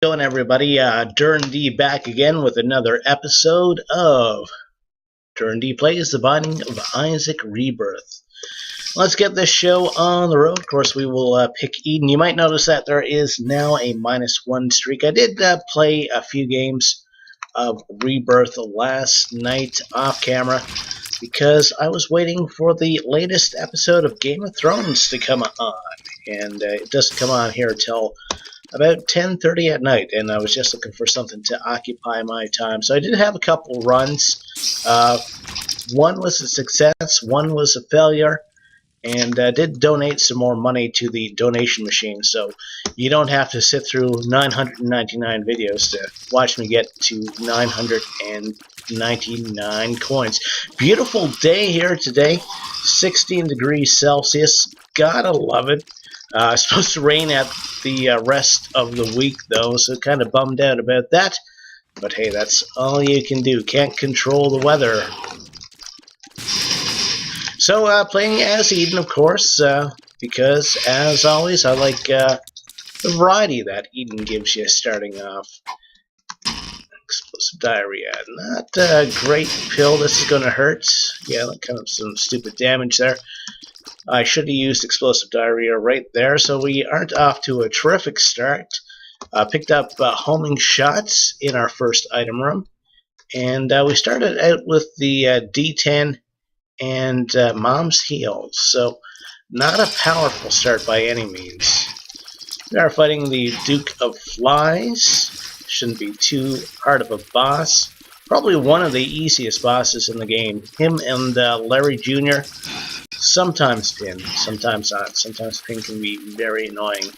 Going everybody, Durinde back again with another episode of Durinde Plays The Binding of Isaac Rebirth. Let's get this show on the road. Of course, we will pick Eden. You might notice that there is now a -1 streak. I did play a few games of Rebirth last night off camera because I was waiting for the latest episode of Game of Thrones to come on, and it doesn't come on here till about 10:30 at night, and I was just looking for something to occupy my time. So I did have a couple runs. One was a success, one was a failure, and did donate some more money to the donation machine, so you don't have to sit through 999 videos to watch me get to 999 coins. Beautiful day here today, 16 degrees Celsius. Gotta love it. It's supposed to rain at the rest of the week, though, so kind of bummed out about that. But hey, that's all you can do. Can't control the weather. So, playing as Eden, of course, because, as always, I like the variety that Eden gives you starting off. Explosive diarrhea. Not a great pill. This is going to hurt. Yeah, kind of some stupid damage there. I should have used explosive diarrhea right there, so we aren't off to a terrific start. Picked up homing shots in our first item room, and we started out with the D10 and Mom's Heals, so not a powerful start by any means. We are fighting the Duke of Flies. Shouldn't be too hard of a boss. Probably one of the easiest bosses in the game. Him and Larry Jr. Sometimes Pin, sometimes not. Sometimes Pin can be very annoying.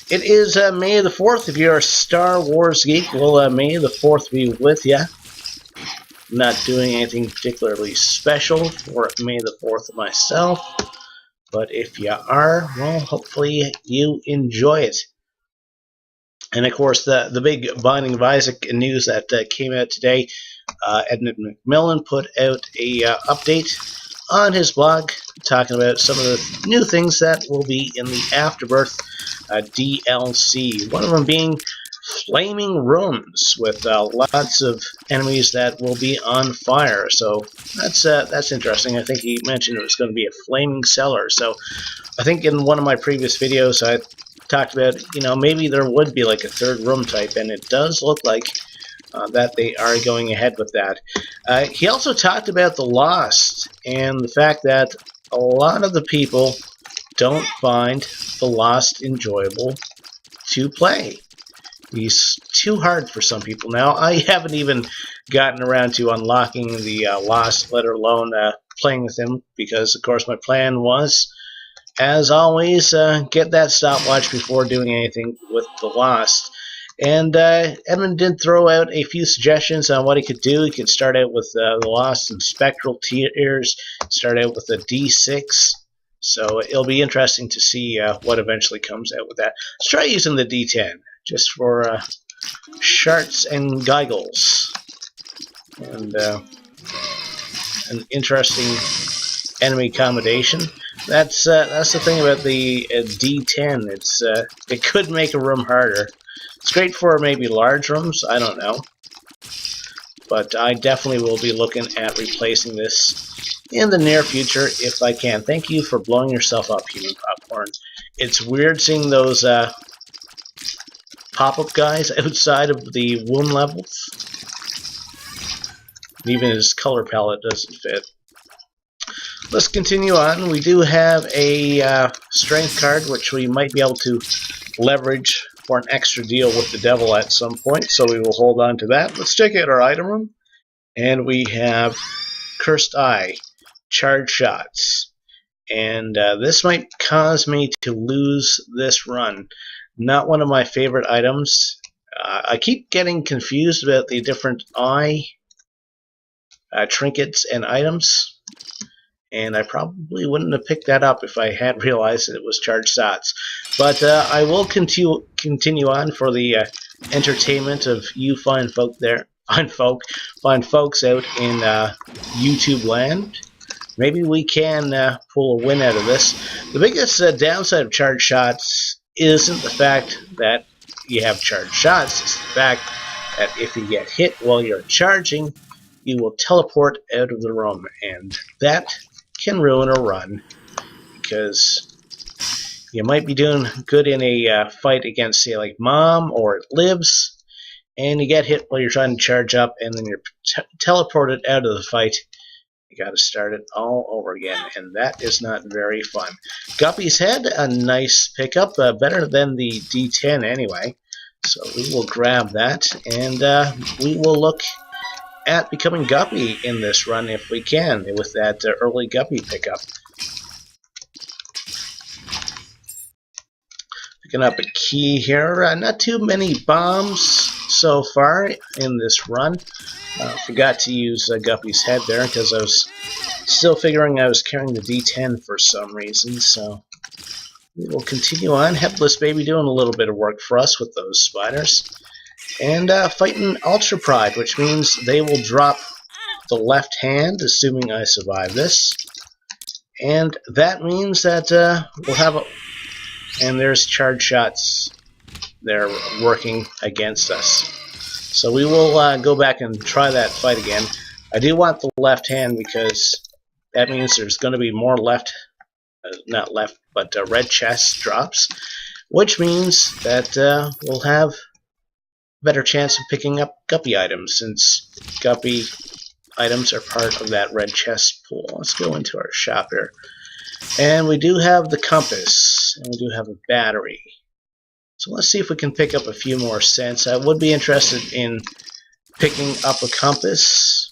It is May the 4th. If you're a Star Wars geek, well, May the 4th be with ya. Not doing anything particularly special for May the 4th myself, but if you are, well, hopefully you enjoy it. And of course, the big Binding of Isaac news that came out today, Edmund McMillan put out a update on his blog talking about some of the new things that will be in the Afterbirth DLC. One of them being flaming rooms with lots of enemies that will be on fire. So that's interesting. I think he mentioned it was going to be a flaming cellar. So I think in one of my previous videos I talked about, maybe there would be like a third room type, and it does look like that they are going ahead with that. He also talked about the Lost and the fact that a lot of the people don't find the Lost enjoyable to play. He's too hard for some people now. I haven't even gotten around to unlocking the Lost, let alone playing with him, because of course my plan was, as always, get that stopwatch before doing anything with the Lost. And Edmund did throw out a few suggestions on what he could do. He could start out with the Lost and Spectral Tears, start out with a D6. So it'll be interesting to see what eventually comes out with that. Let's try using the D10, just for sharts and giggles. And an interesting enemy combination. That's the thing about the D10. It could make a room harder. It's great for maybe large rooms, I don't know. But I definitely will be looking at replacing this in the near future if I can. Thank you for blowing yourself up, Human Popcorn. It's weird seeing those pop-up guys outside of the wound levels. Even his color palette doesn't fit. Let's continue on. We do have a strength card, which we might be able to leverage for an extra deal with the devil at some point, so we will hold on to that. Let's check out our item room, and we have Cursed Eye, Charge Shots, and this might cause me to lose this run. Not one of my favorite items. I keep getting confused about the different eye trinkets and items, and I probably wouldn't have picked that up if I had realized that it was Charged Shots. But I will continue on for the entertainment of you fine folks out in YouTube land. Maybe we can pull a win out of this. The biggest downside of Charged Shots isn't the fact that you have charged shots is the fact that if you get hit while you're charging, you will teleport out of the room, and that can ruin a run, because you might be doing good in a fight against, say, like Mom or It Lives, and you get hit while you're trying to charge up, and then you're teleported out of the fight. You got to start it all over again, and that is not very fun. Guppy's Head, a nice pickup, better than the D10 anyway. So we will grab that, and we will look at becoming Guppy in this run if we can, with that early Guppy pickup. Picking up a key here. Not too many bombs so far in this run. Forgot to use Guppy's Head there because I was still figuring I was carrying the D10 for some reason, so we will continue on. Headless Baby doing a little bit of work for us with those spiders. And fighting Ultra Pride, which means they will drop the left hand, assuming I survive this. And that means that we'll have a... And there's charge shots. They're working against us. So we will go back and try that fight again. I do want the left hand because that means there's going to be more left, not left, but red chest drops, which means that we'll have a better chance of picking up Guppy items, since Guppy items are part of that red chest pool. Let's go into our shop here. And we do have the compass, and we do have a battery. So let's see if we can pick up a few more cents. I would be interested in picking up a compass.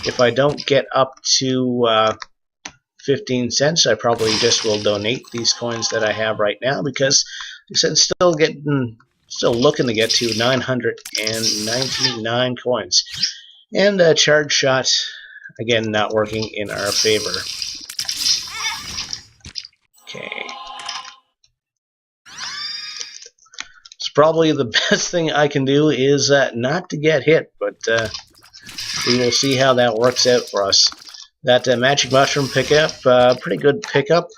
If I don't get up to 15 cents, I probably just will donate these coins that I have right now, because I said still looking to get to 999 coins. And charge shot, again, not working in our favor. Okay. So probably the best thing I can do is not to get hit, but we will see how that works out for us. That magic mushroom pickup, pretty good pickup.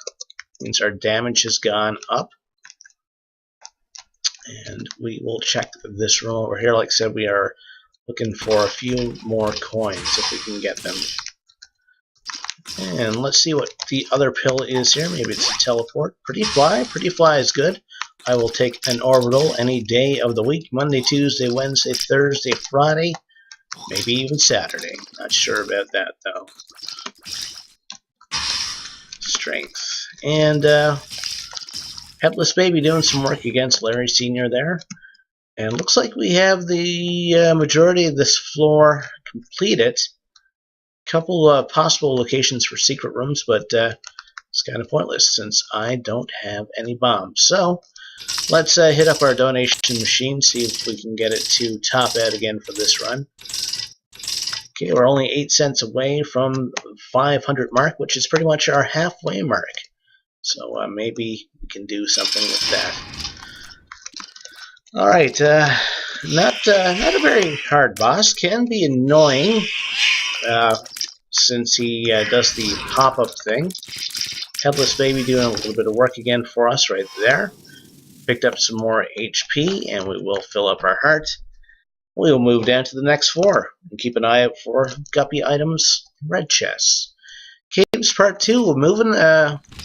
Means our damage has gone up. And we will check this room over here. Like I said, we are looking for a few more coins if we can get them. And let's see what the other pill is here. Maybe it's a teleport. Pretty Fly. Pretty Fly is good. I will take an orbital any day of the week. Monday, Tuesday, Wednesday, Thursday, Friday. Maybe even Saturday. Not sure about that, though. Strength. And Headless Baby doing some work against Larry Sr. there. And looks like we have the majority of this floor completed. Couple possible locations for secret rooms, but it's kind of pointless since I don't have any bombs. So let's hit up our donation machine, see if we can get it to top out again for this run. Okay, we're only 8 cents away from the 500 mark, which is pretty much our halfway mark. So maybe we can do something with that. All right, not a very hard boss. Can be annoying. Since he does the pop-up thing. Headless Baby doing a little bit of work again for us right there. Picked up some more HP, and we will fill up our heart. We will move down to the next floor and keep an eye out for Guppy items, red chests. Caves Part 2, we're moving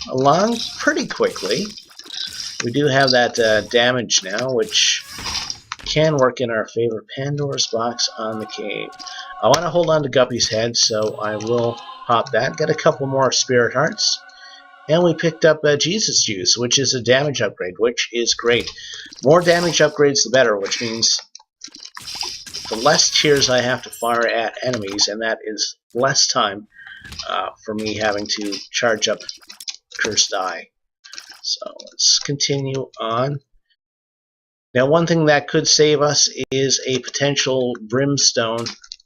along pretty quickly. We do have that damage now, which can work in our favor. Pandora's box on the cave. I want to hold on to Guppy's Head, so I will pop that. Got a couple more Spirit Hearts. And we picked up Jesus Juice, which is a damage upgrade, which is great. More damage upgrades, the better, which means the less cheers I have to fire at enemies, and that is less time for me having to charge up Cursed Eye. So let's continue on. Now, one thing that could save us is a potential Brimstone,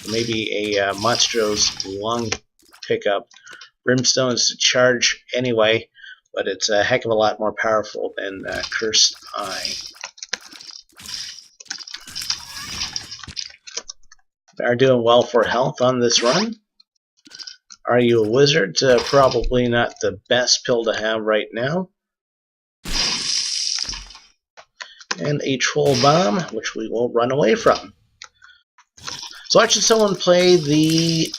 maybe a Monstro's Lung pickup. Brimstone is to charge anyway, but it's a heck of a lot more powerful than Cursed Eye. We are doing well for health on this run. Are you a wizard? Probably not the best pill to have right now. and a troll bomb, which we will run away from. So watching someone play the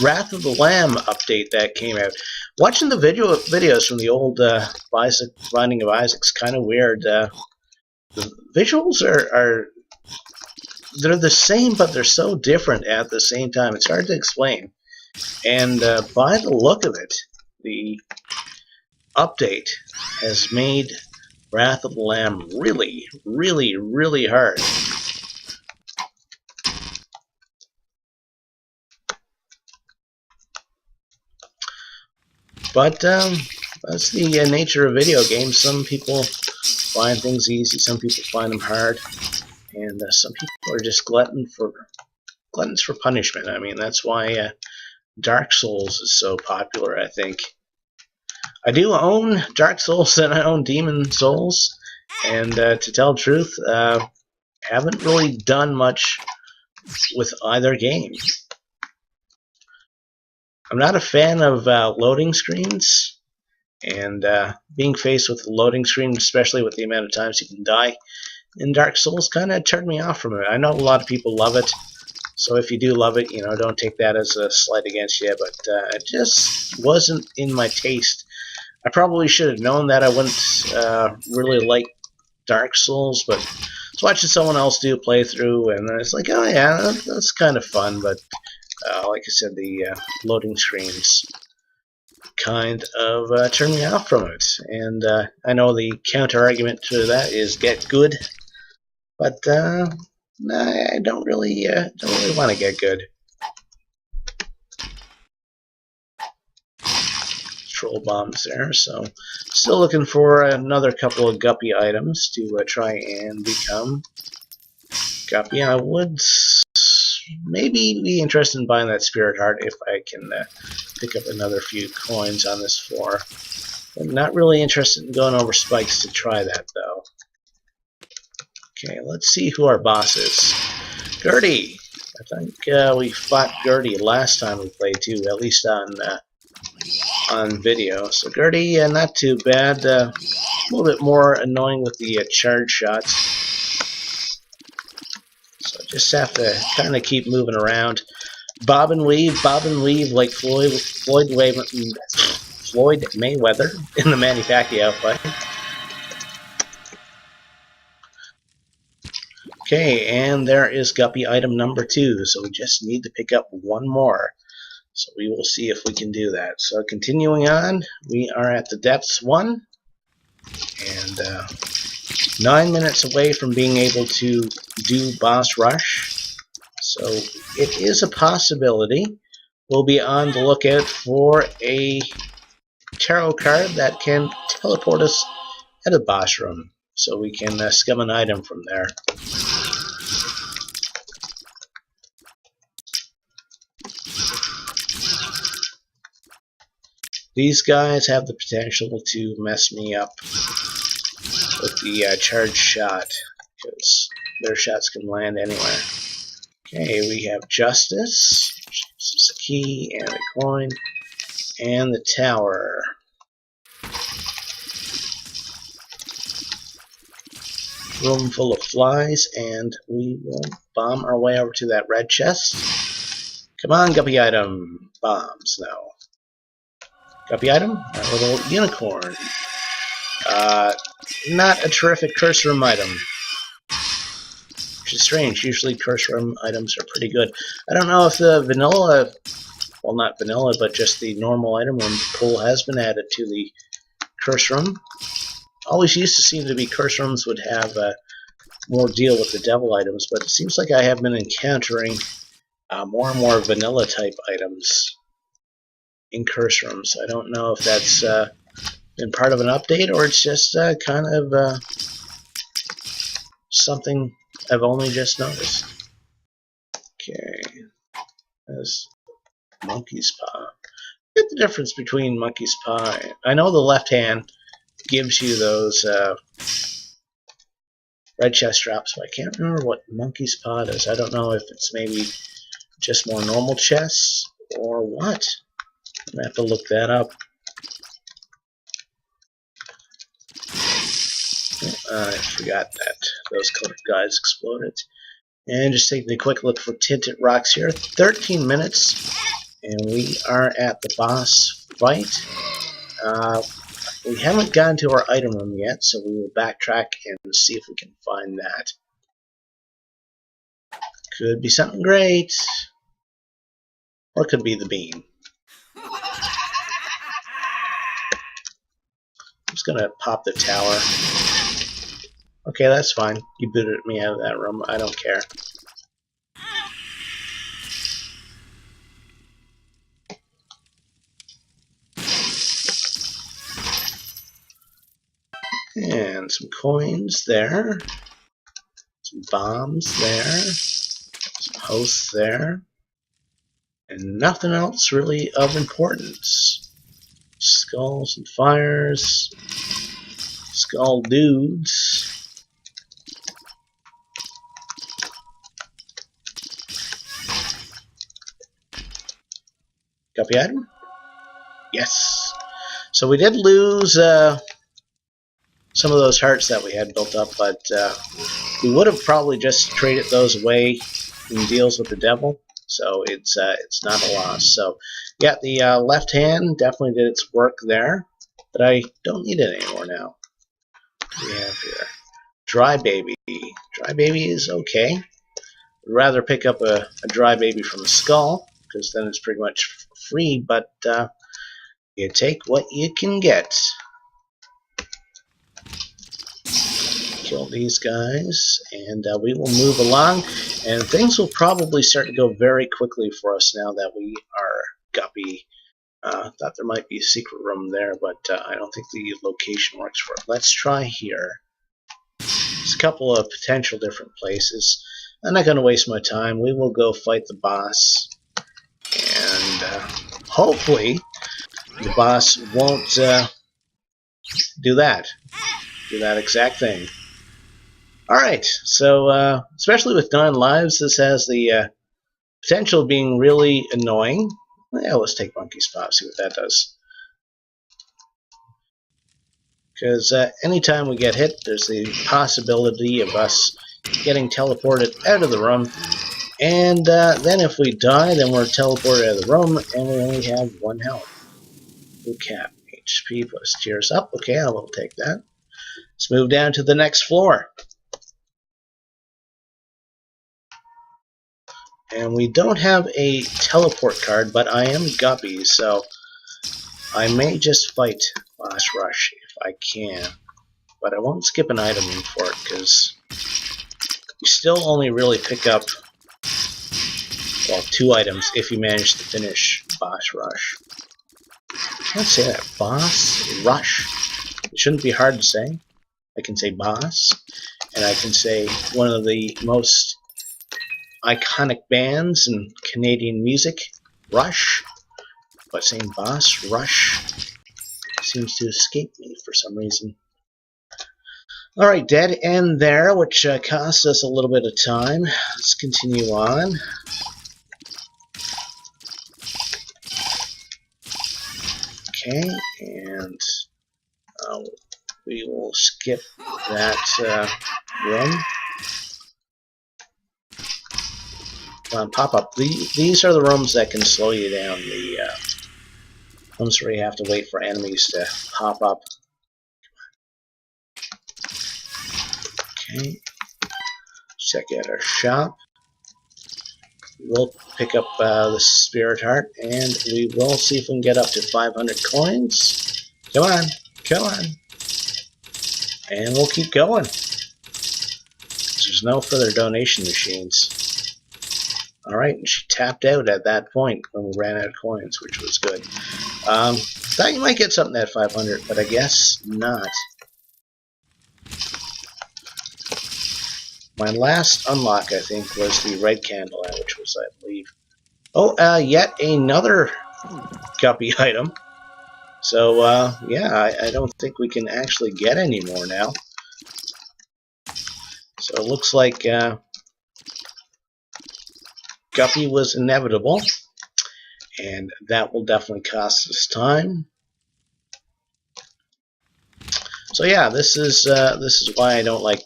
Wrath of the Lamb update that came out. Watching the videos from the old Binding of Isaac's kind of weird. The visuals are they're the same, but they're so different at the same time. It's hard to explain. And by the look of it, the update has made Wrath of the Lamb really, really, really hard. But that's the nature of video games. Some people find things easy, some people find them hard, and some people are just gluttons for punishment. I mean, that's why Dark Souls is so popular, I think. I do own Dark Souls and I own Demon Souls, and to tell the truth, haven't really done much with either game. I'm not a fan of loading screens, and being faced with a loading screen, especially with the amount of times you can die in Dark Souls, kind of turned me off from it. I know a lot of people love it, so if you do love it, you know, don't take that as a slight against you, but it just wasn't in my taste. I probably should have known that I wouldn't really like Dark Souls, but I was watching someone else do a playthrough, and it's like, oh yeah, that's kind of fun, but like I said, the loading screens kind of turned me off from it. And I know the counter-argument to that is get good, but nah, I don't really want to get good. Troll bombs there, so still looking for another couple of guppy items to try and become guppy. I would maybe be interested in buying that spirit heart if I can pick up another few coins on this floor. I'm not really interested in going over spikes to try that, though. Okay, let's see who our boss is. Gertie! I think we fought Gertie last time we played, too, at least on video. So Gertie, not too bad. A little bit more annoying with the charge shots. So just have to kind of keep moving around. Bob and weave like Floyd Mayweather in the Manny Pacquiao fight. Okay, and there is guppy item number 2, so we just need to pick up one more. So we will see if we can do that. So continuing on, we are at the depths 1, and 9 minutes away from being able to do boss rush. So it is a possibility. We'll be on the lookout for a tarot card that can teleport us at a boss room, so we can scum an item from there. These guys have the potential to mess me up with the charged shot, because their shots can land anywhere. Okay, we have Justice, this is a key and a coin, and the tower. Room full of flies, and we will bomb our way over to that red chest. Come on, guppy item. Bombs now. Guppy item, a little unicorn. Not a terrific curse room item, which is strange. Usually curse room items are pretty good. I don't know if the vanilla, well, not vanilla, but just the normal item room pool has been added to the curse room. Always used to seem to be curse rooms would have more deal with the devil items, but it seems like I have been encountering more and more vanilla type items in curse rooms. I don't know if that's been part of an update, or it's just kind of something I've only just noticed. Okay, there's monkey's paw. Get the difference between monkey's paw. I know the left hand gives you those red chest drops, but I can't remember what monkey's paw does. I don't know if it's maybe just more normal chests or what. I'm gonna have to look that up. I forgot that those colored guys exploded. And just taking a quick look for tinted rocks here. 13 minutes, and we are at the boss fight. We haven't gotten to our item room yet, so we will backtrack and see if we can find that. Could be something great, or it could be the bean. I'm just gonna pop the tower. Okay, that's fine. You booted me out of that room. I don't care. And some coins there. Some bombs there. Some hosts there. And nothing else really of importance. Skulls and fires. Skull dudes. Copy item? Yes. So we did lose some of those hearts that we had built up, but we would have probably just traded those away in deals with the devil. So it's not a loss. So yeah, the left hand definitely did its work there, but I don't need it anymore now. What do we have here? Dry baby. Dry baby is okay. I'd rather pick up a dry baby from a skull, because then it's pretty much free, but you take what you can get. Kill these guys, and we will move along, and things will probably start to go very quickly for us now that we are guppy. Thought there might be a secret room there, but I don't think the location works for it. Let's try here. There's a couple of potential different places. I'm not going to waste my time. We will go fight the boss, and hopefully the boss won't do that exact thing. Alright, so especially with 9 lives, this has the potential of being really annoying. Yeah, let's take Monkey Spot, see what that does. Because anytime we get hit, there's the possibility of us getting teleported out of the room. And then if we die, then we're teleported out of the room, and we only have 1 health. Blue cap, HP plus tears up. Okay, I will take that. Let's move down to the next floor. And we don't have a teleport card, but I am guppy, so I may just fight Boss Rush if I can. But I won't skip an item in for it, because you still only really pick up, well, 2 items if you manage to finish Boss Rush. I can't say that. Boss Rush. It shouldn't be hard to say. I can say boss, and I can say one of the most iconic bands in Canadian music, Rush, but saying Boss Rush seems to escape me for some reason. Alright, dead end there, which cost us a little bit of time. Let's continue on. Okay, and we will skip that room. Pop up. These are the rooms that can slow you down. The rooms where you have to wait for enemies to pop up. Okay. Check out our shop. We'll pick up the Spirit Heart, and we will see if we can get up to 500 coins. Come on. Come on. And we'll keep going. There's no further donation machines. Alright, and she tapped out at that point when we ran out of coins, which was good. Thought you might get something at 500, but I guess not. My last unlock, I think, was the red candle, which was, I believe... Oh, yet another guppy item. So, yeah, I don't think we can actually get any more now. So it looks like guppy was inevitable, and that will definitely cost us time. So yeah, this is why I don't like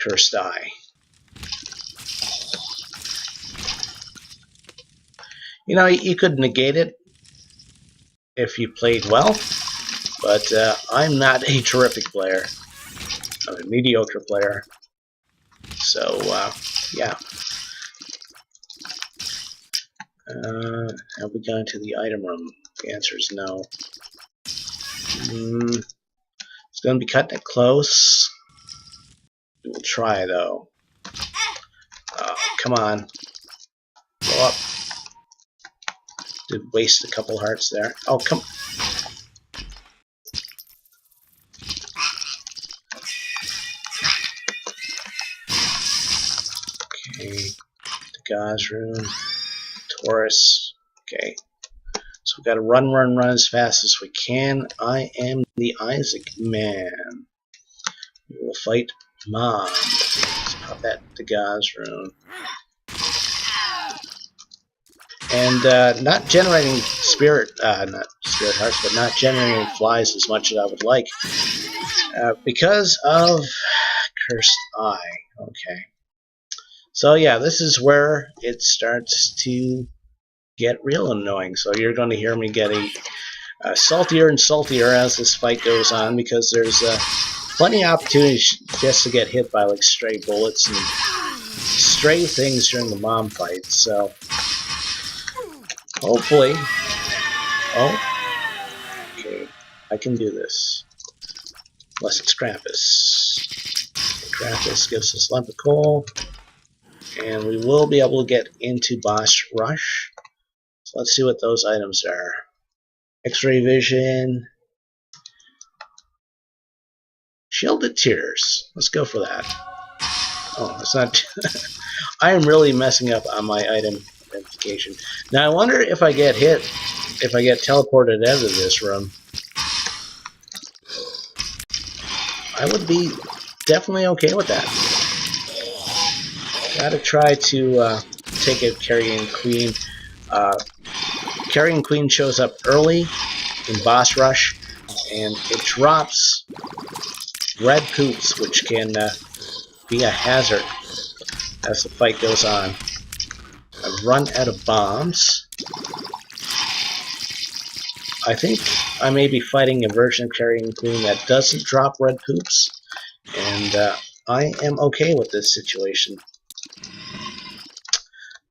Cursed Eye. You know, you could negate it if you played well, but I'm not a terrific player. I'm a mediocre player. So yeah. Have we gone to the item room? The answer is no. It's going to be cutting it close. We'll try, though. Come on. Go up. Did waste a couple hearts there. Oh, come. Okay. The Gauze Rune. Taurus. Okay. So we've got to run as fast as we can. I am the Isaac man. We will fight Mom. Let's pop that to Gauze Rune. And not generating not spirit hearts, but not generating flies as much as I would like. Because of Cursed Eye. Okay. So yeah, this is where it starts to get real annoying. So you're going to hear me getting saltier and saltier as this fight goes on, because there's plenty of opportunities just to get hit by like stray bullets and stray things during the mom fight. So hopefully, okay, I can do this. Unless it's Krampus. Krampus gives us lump of coal, and we will be able to get into Boss Rush. So let's see what those items are. X-ray vision. Shielded Tears. Let's go for that. Oh, that's not... I am really messing up on my item identification. Now I wonder if I get hit, if I get teleported out of this room. I would be definitely okay with that. Gotta try to take a Carrion Queen. Carrion Queen shows up early in Boss Rush, and it drops red poops, which can be a hazard as the fight goes on. I've run out of bombs. I think I may be fighting a version of Carrion Queen that doesn't drop red poops, and I am okay with this situation.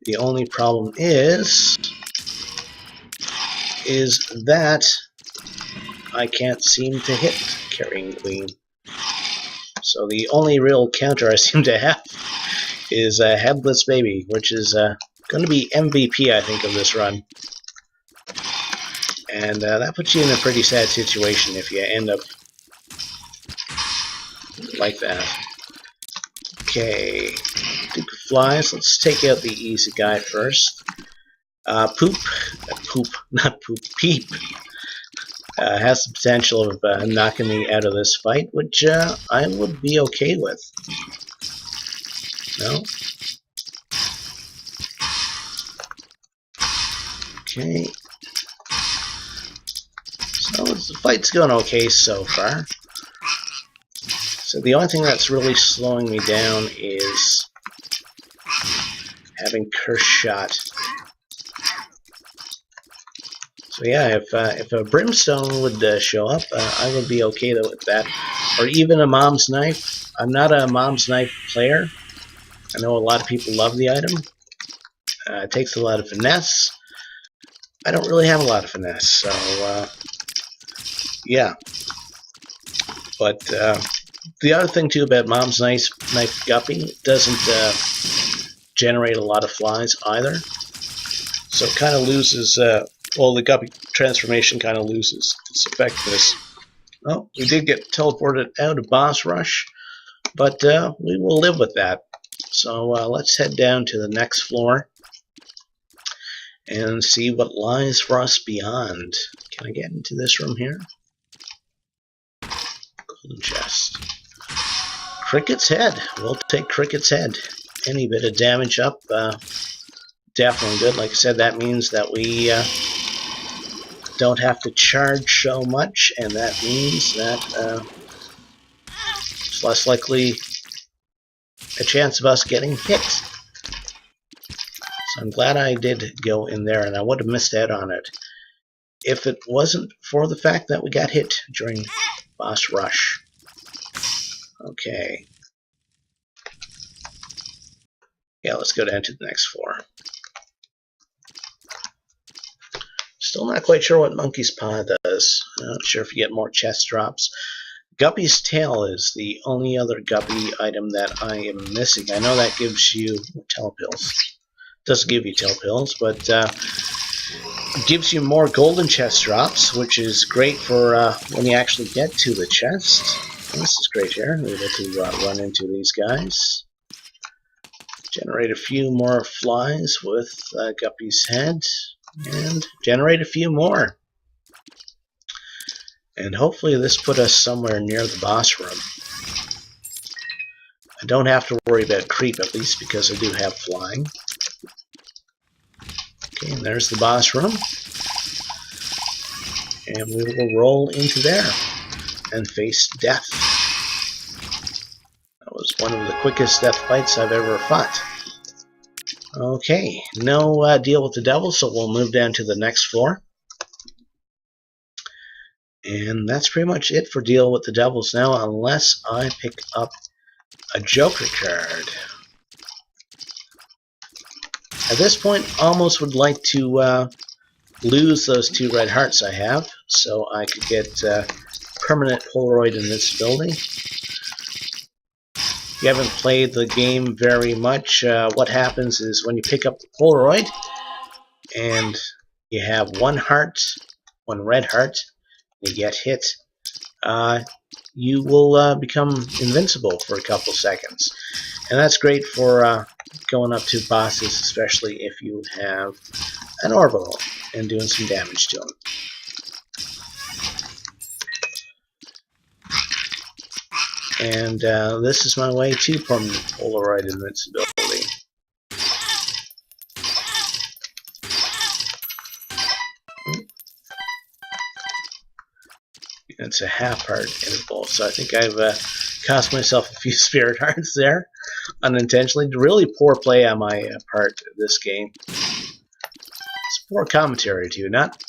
The only problem is that I can't seem to hit Carrion Queen. So the only real counter I seem to have is Headless Baby, which is going to be MVP, I think, of this run. And that puts you in a pretty sad situation if you end up like that. Okay, Duke of Flies. Let's take out the easy guy first. Peep has the potential of knocking me out of this fight, which I would be okay with. No? Okay. So the fight's going okay so far. So the only thing that's really slowing me down is having Curse Shot. So yeah, if a Brimstone would show up, I would be okay with that. Or even a Mom's Knife. I'm not a Mom's Knife player. I know a lot of people love the item. It takes a lot of finesse. I don't really have a lot of finesse, so yeah. But the other thing too about Mom's Knife Guppy, it doesn't generate a lot of flies either. So it kind of loses... well, the Guppy transformation kind of loses its effectiveness. Oh, we did get teleported out of Boss Rush, but we will live with that. So let's head down to the next floor and see what lies for us beyond. Can I get into this room here? Golden chest. Cricket's Head. We'll take Cricket's Head. Any bit of damage up, definitely good. Like I said, that means that we don't have to charge so much, and that means that it's less likely a chance of us getting hit. So I'm glad I did go in there, and I would have missed out on it if it wasn't for the fact that we got hit during boss rush. Okay. Yeah, let's go down to the next floor. Still not quite sure what Monkey's Paw does. I'm not sure if you get more chest drops. Guppy's Tail is the only other Guppy item that I am missing. I know that gives you telepills. Doesn't give you telepills, but gives you more golden chest drops, which is great for when you actually get to the chest. And this is great here. We're able to run into these guys. Generate a few more flies with Guppy's head. And generate a few more. And hopefully this put us somewhere near the boss room. I don't have to worry about creep, at least because I do have flying. Okay, and there's the boss room. And we will roll into there and face death. That was one of the quickest death fights I've ever fought. Okay, no deal with the devil, so we'll move down to the next floor. And that's pretty much it for deal with the devils now, unless I pick up a Joker card. At this point, almost would like to lose those 2 red hearts I have, so I could get permanent Polaroid invincibility. If you haven't played the game very much, what happens is when you pick up the Polaroid and you have 1 heart, 1 red heart, you get hit, you will become invincible for a couple seconds. And that's great for going up to bosses, especially if you have an orbital and doing some damage to them. And this is my way to permanent Polaroid invincibility. It's a half-heart interval, so I think I've cost myself a few spirit hearts there, unintentionally. Really poor play on my part this game. It's poor commentary too. Not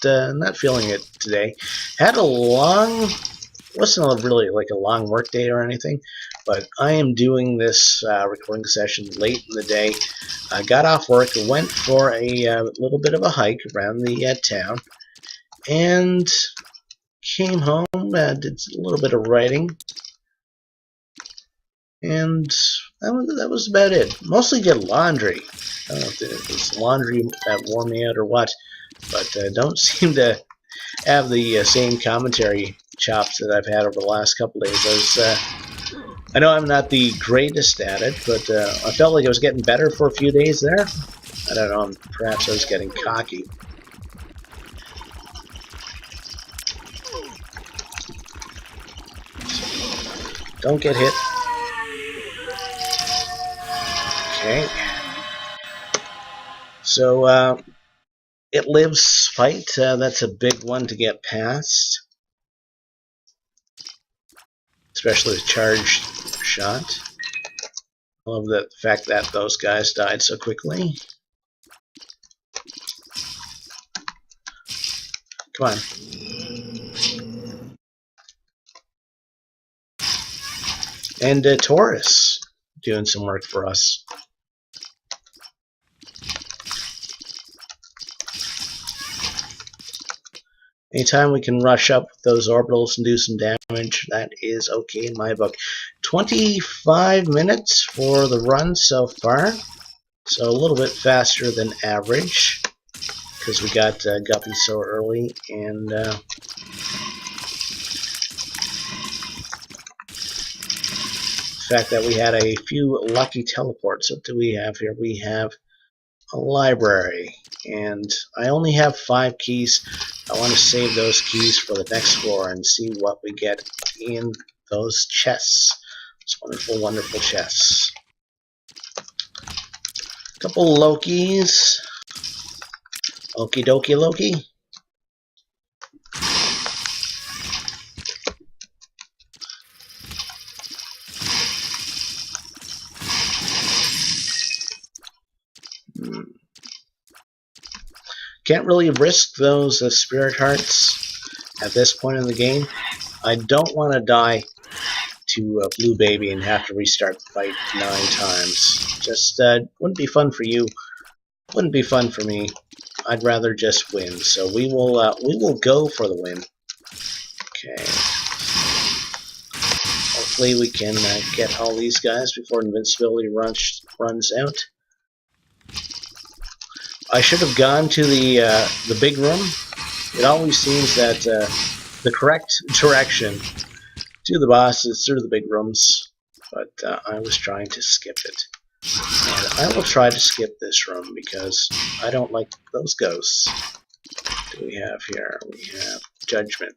feeling it today. Had a long, wasn't really like a long work day or anything, but I am doing this recording session late in the day. I got off work, went for a little bit of a hike around the town, and came home, did a little bit of writing, and that was about it. Mostly did laundry. I don't know if it was laundry that wore me out or what, but don't seem to have the same commentary chops that I've had over the last couple days. I know I'm not the greatest at it, but I felt like I was getting better for a few days there. I don't know, perhaps I was getting cocky. Don't get hit. Okay. So, it lives fight. That's a big one to get past. Especially the charged shot. I love the fact that those guys died so quickly. Come on. And Taurus doing some work for us. Anytime we can rush up with those orbitals and do some damage, that is okay in my book. 25 minutes for the run so far. So a little bit faster than average, because we got Guppy so early, and the fact that we had a few lucky teleports. What do we have here? We have a library, and I only have 5 keys. I want to save those keys for the next floor and see what we get in those chests. It's wonderful, wonderful chests. A couple Lokis. Okie dokie Loki. Can't really risk those spirit hearts at this point in the game. I don't want to die to Blue Baby and have to restart the fight 9 times. Just wouldn't be fun for you. Wouldn't be fun for me. I'd rather just win. So we will go for the win. Okay. Hopefully we can get all these guys before invincibility runs out. I should have gone to the big room. It always seems that the correct direction to the boss is through the big rooms, but I was trying to skip it. And I will try to skip this room because I don't like those ghosts. What do we have here? We have Judgment.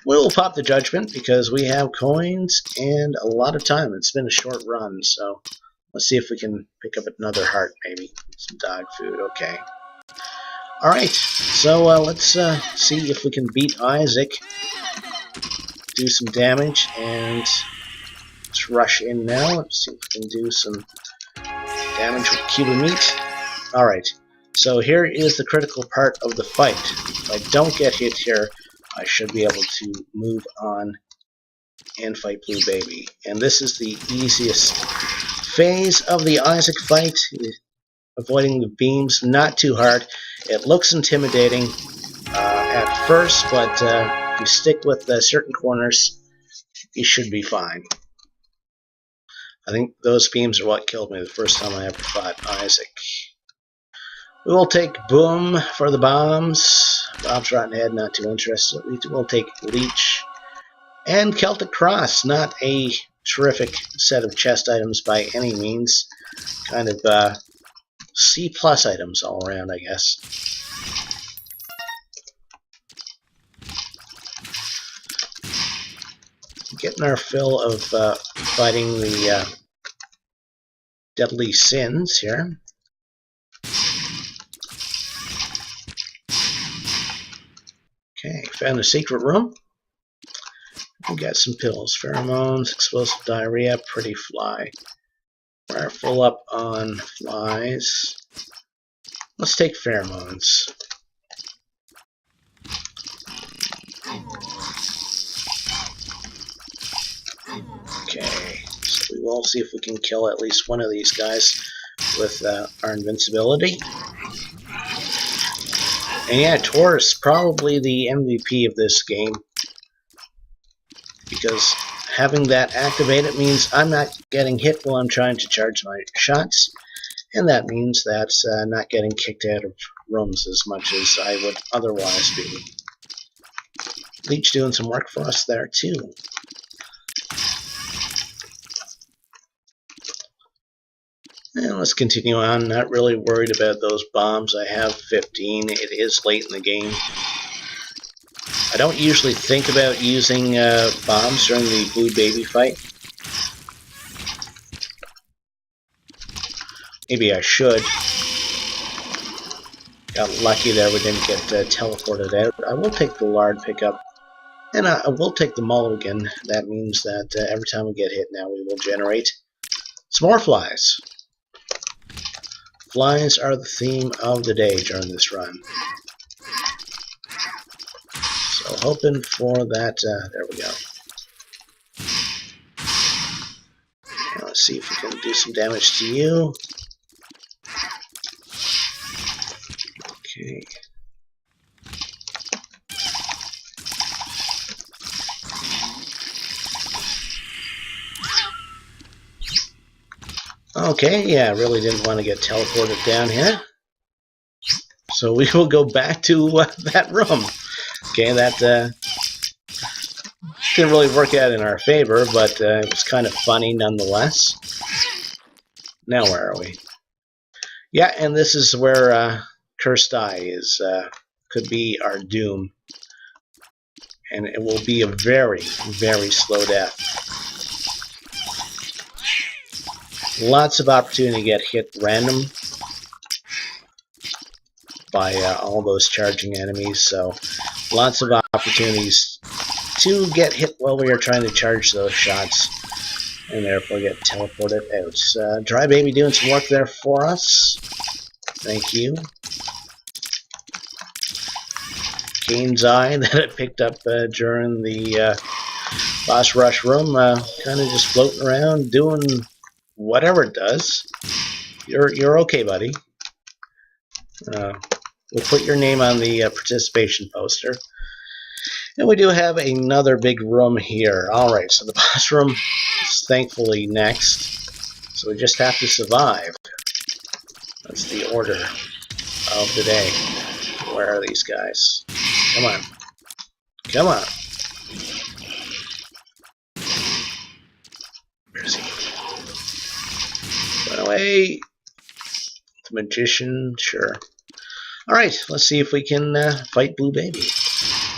We will pop the Judgment because we have coins and a lot of time. It's been a short run, so let's see if we can pick up another heart, maybe. Some dog food, okay. Alright, so let's see if we can beat Isaac. Do some damage, and let's rush in now. Let's see if we can do some damage with Cuban meat. Alright, so here is the critical part of the fight. If I don't get hit here, I should be able to move on and fight Blue Baby. And this is the easiest phase of the Isaac fight. Avoiding the beams, not too hard. It looks intimidating at first, but if you stick with certain corners, you should be fine. I think those beams are what killed me the first time I ever fought Isaac. We will take Boom for the bombs. Bob's Rotten Head, not too interested. We'll take Leech. And Celtic Cross, not a terrific set of chest items by any means. Kind of C+ items all around, I guess. Getting our fill of fighting the deadly sins here. Okay, found a secret room. We got some pills. Pheromones, explosive diarrhea, pretty fly. We're full up on flies. Let's take pheromones. Okay, so we will see if we can kill at least one of these guys with our invincibility. And yeah, Taurus, probably the MVP of this game. Because having that activated means I'm not getting hit while I'm trying to charge my shots. And that means that's not getting kicked out of rooms as much as I would otherwise be. Leech doing some work for us there too. And let's continue on. Not really worried about those bombs. I have 15. It is late in the game. I don't usually think about using bombs during the Blue Baby fight. Maybe I should. Got lucky there, we didn't get teleported out. I will take the Lard pickup, and I will take the Mulligan. That means that every time we get hit now, we will generate some more flies. Flies are the theme of the day during this run. So hoping for that, there we go. Now let's see if we can do some damage to you. Okay. Okay, yeah, I really didn't want to get teleported down here. So we will go back to that room. Okay, that didn't really work out in our favor, but it was kind of funny nonetheless. Now where are we? Yeah, and this is where Cursed Eye is, could be our doom. And it will be a very, very slow death. Lots of opportunity to get hit random by all those charging enemies, so lots of opportunities to get hit while we are trying to charge those shots, and therefore get teleported out. Dry Baby doing some work there for us. Thank you. Cain's Eye that I picked up during the boss rush room, kind of just floating around doing whatever it does. You're okay, buddy. We'll put your name on the participation poster. And we do have another big room here. Alright, so the boss room is thankfully next. So we just have to survive. That's the order of the day. Where are these guys? Come on. Come on. Where's he? Run away. The magician, sure. Alright, let's see if we can fight Blue Baby.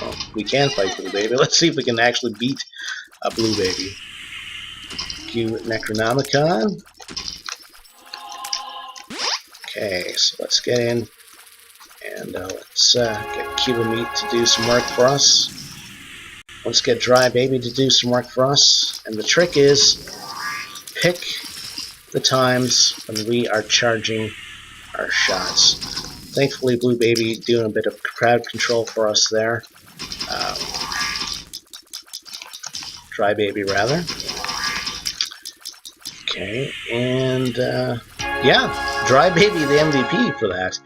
Well, we can fight Blue Baby. Let's see if we can actually beat a Blue Baby. Q Necronomicon. Okay, so let's get in and let's get Cuba Meat to do some work for us. Let's get Dry Baby to do some work for us. And the trick is pick the times when we are charging our shots. Thankfully, Blue Baby doing a bit of crowd control for us there. Dry Baby, rather. Okay, and yeah, Dry Baby the MVP for that.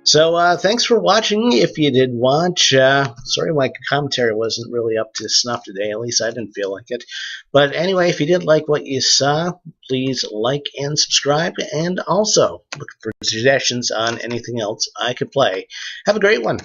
So thanks for watching. If you did watch, sorry my commentary wasn't really up to snuff today. At least I didn't feel like it. But anyway, if you did like what you saw, please like and subscribe, and also look for suggestions on anything else I could play. Have a great one.